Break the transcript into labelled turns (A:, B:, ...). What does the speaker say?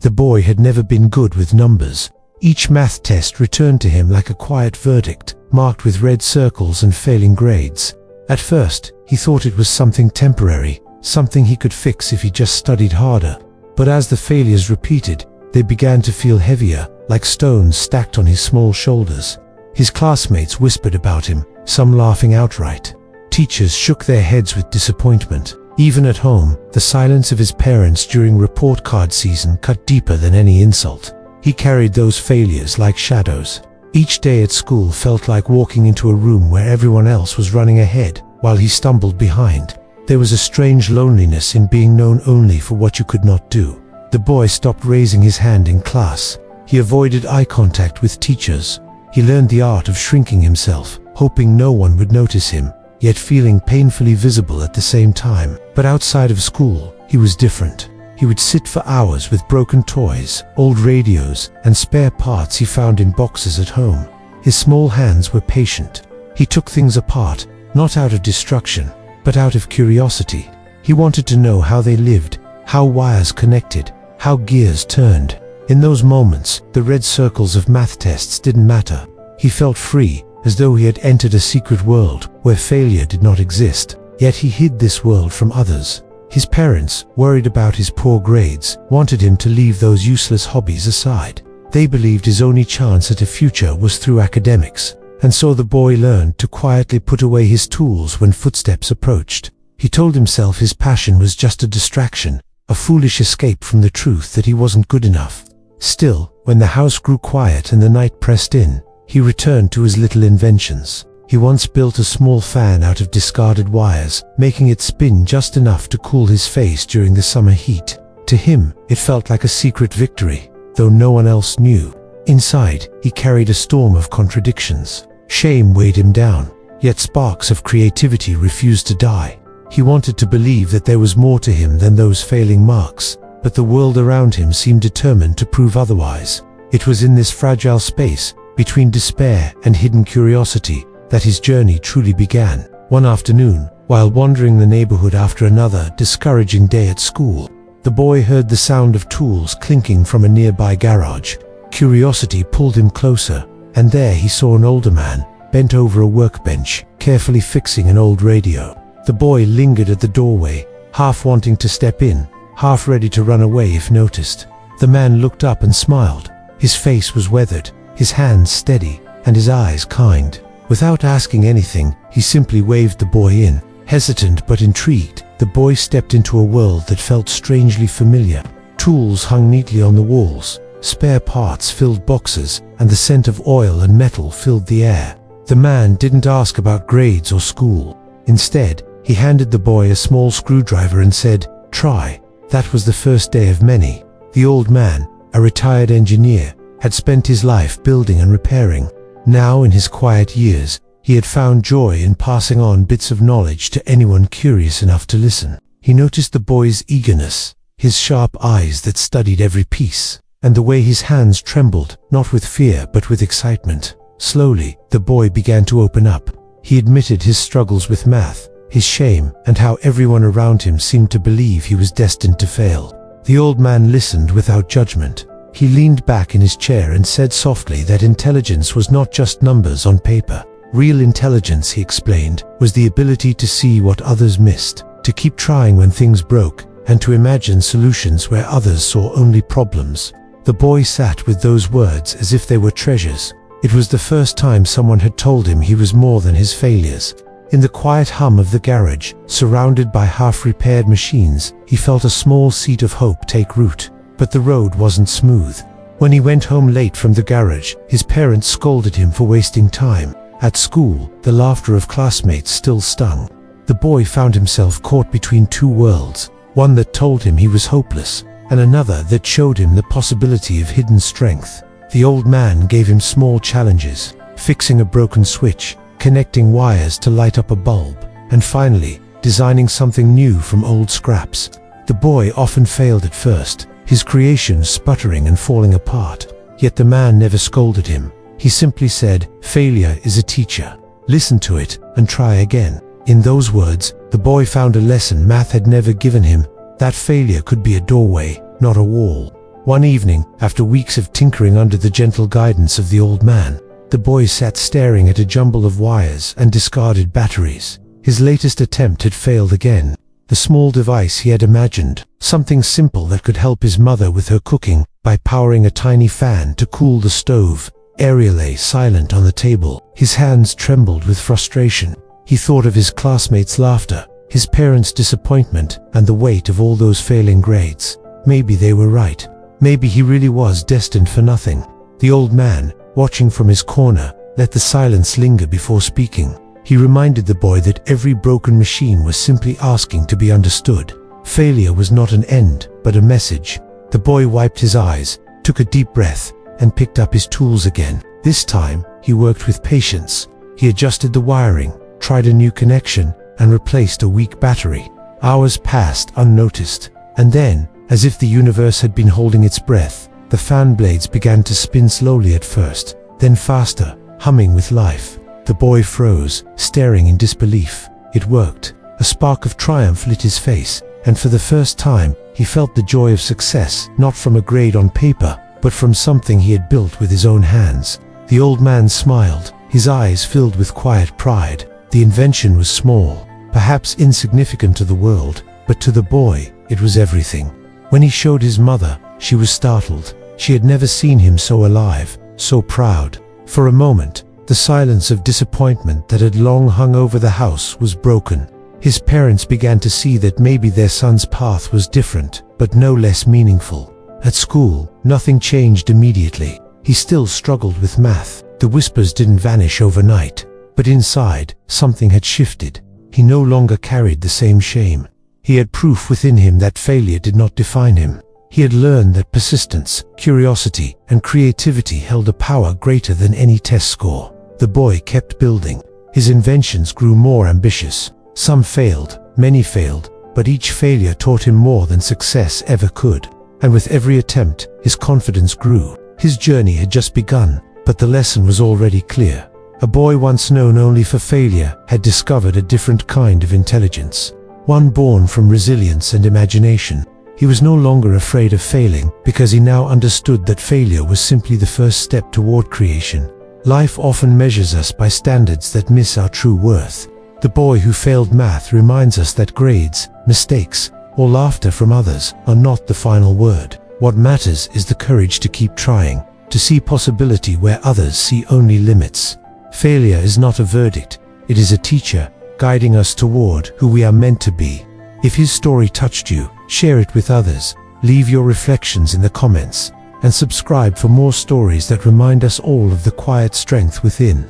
A: The boy had never been good with numbers. Each math test returned to him like a quiet verdict, marked with red circles and failing grades. At first, he thought it was something temporary, something he could fix if he just studied harder. But as the failures repeated, they began to feel heavier, like stones stacked on his small shoulders. His classmates whispered about him, some laughing outright. Teachers shook their heads with disappointment. Even at home, the silence of his parents during report card season cut deeper than any insult. He carried those failures like shadows. Each day at school felt like walking into a room where everyone else was running ahead, while he stumbled behind. There was a strange loneliness in being known only for what you could not do. The boy stopped raising his hand in class. He avoided eye contact with teachers. He learned the art of shrinking himself, hoping no one would notice him, yet feeling painfully visible at the same time. But outside of school, he was different. He would sit for hours with broken toys, old radios, and spare parts he found in boxes at home. His small hands were patient. He took things apart, not out of destruction, but out of curiosity. He wanted to know how they lived, how wires connected, how gears turned. In those moments, the red circles of math tests didn't matter. He felt free, as though he had entered a secret world where failure did not exist. Yet he hid this world from others. His parents, worried about his poor grades, wanted him to leave those useless hobbies aside. They believed his only chance at a future was through academics. And so the boy learned to quietly put away his tools when footsteps approached. He told himself his passion was just a distraction, a foolish escape from the truth that he wasn't good enough. Still, when the house grew quiet and the night pressed in, he returned to his little inventions. He once built a small fan out of discarded wires, making it spin just enough to cool his face during the summer heat. To him, it felt like a secret victory, though no one else knew. Inside, he carried a storm of contradictions. Shame weighed him down, yet sparks of creativity refused to die. He wanted to believe that there was more to him than those failing marks, but the world around him seemed determined to prove otherwise. It was in this fragile space, between despair and hidden curiosity, that his journey truly began. One afternoon, while wandering the neighborhood after another discouraging day at school, the boy heard the sound of tools clinking from a nearby garage. Curiosity pulled him closer, and there he saw an older man, bent over a workbench, carefully fixing an old radio. The boy lingered at the doorway, half wanting to step in, half ready to run away if noticed. The man looked up and smiled. His face was weathered, his hands steady, and his eyes kind. Without asking anything, he simply waved the boy in. Hesitant but intrigued, the boy stepped into a world that felt strangely familiar. Tools hung neatly on the walls, spare parts filled boxes, and the scent of oil and metal filled the air. The man didn't ask about grades or school. Instead, he handed the boy a small screwdriver and said, "Try." That was the first day of many. The old man, a retired engineer, had spent his life building and repairing. Now, in his quiet years, he had found joy in passing on bits of knowledge to anyone curious enough to listen. He noticed the boy's eagerness, his sharp eyes that studied every piece, and the way his hands trembled, not with fear but with excitement. Slowly, the boy began to open up. He admitted his struggles with math, his shame, and how everyone around him seemed to believe he was destined to fail. The old man listened without judgment. He leaned back in his chair and said softly that intelligence was not just numbers on paper. Real intelligence, he explained, was the ability to see what others missed, to keep trying when things broke, and to imagine solutions where others saw only problems. The boy sat with those words as if they were treasures. It was the first time someone had told him he was more than his failures. In the quiet hum of the garage, surrounded by half-repaired machines, he felt a small seed of hope take root. But the road wasn't smooth. When he went home late from the garage, his parents scolded him for wasting time. At school, the laughter of classmates still stung. The boy found himself caught between two worlds, one that told him he was hopeless, and another that showed him the possibility of hidden strength. The old man gave him small challenges, fixing a broken switch, connecting wires to light up a bulb, and finally, designing something new from old scraps. The boy often failed at first, his creations sputtering and falling apart. Yet the man never scolded him. He simply said, "Failure is a teacher. Listen to it and try again." In those words, the boy found a lesson math had never given him, that failure could be a doorway, not a wall. One evening, after weeks of tinkering under the gentle guidance of the old man, the boy sat staring at a jumble of wires and discarded batteries. His latest attempt had failed again. The small device he had imagined, something simple that could help his mother with her cooking by powering a tiny fan to cool the stove, lay silent on the table. His hands trembled with frustration. He thought of his classmates' laughter, his parents' disappointment, and the weight of all those failing grades. Maybe they were right. Maybe he really was destined for nothing. The old man, watching from his corner, let the silence linger before speaking. He reminded the boy that every broken machine was simply asking to be understood. Failure was not an end, but a message. The boy wiped his eyes, took a deep breath, and picked up his tools again. This time, he worked with patience. He adjusted the wiring, tried a new connection, and replaced a weak battery. Hours passed unnoticed, and then, as if the universe had been holding its breath, the fan blades began to spin slowly at first, then faster, humming with life. The boy froze, staring in disbelief. It worked. A spark of triumph lit his face, and for the first time, he felt the joy of success, not from a grade on paper, but from something he had built with his own hands. The old man smiled, his eyes filled with quiet pride. The invention was small, perhaps insignificant to the world, but to the boy, it was everything. When he showed his mother, she was startled. She had never seen him so alive, so proud. For a moment, the silence of disappointment that had long hung over the house was broken. His parents began to see that maybe their son's path was different, but no less meaningful. At school, nothing changed immediately. He still struggled with math. The whispers didn't vanish overnight, but inside, something had shifted. He no longer carried the same shame. He had proof within him that failure did not define him. He had learned that persistence, curiosity, and creativity held a power greater than any test score. The boy kept building. His inventions grew more ambitious. Some failed, many failed, but each failure taught him more than success ever could. And with every attempt, his confidence grew. His journey had just begun, but the lesson was already clear. A boy once known only for failure had discovered a different kind of intelligence, one born from resilience and imagination. He was no longer afraid of failing, because he now understood that failure was simply the first step toward creation. Life often measures us by standards that miss our true worth. The boy who failed math reminds us that grades, mistakes, or laughter from others are not the final word. What matters is the courage to keep trying, to see possibility where others see only limits. Failure is not a verdict, it is a teacher, guiding us toward who we are meant to be. If his story touched you, share it with others, leave your reflections in the comments, and subscribe for more stories that remind us all of the quiet strength within.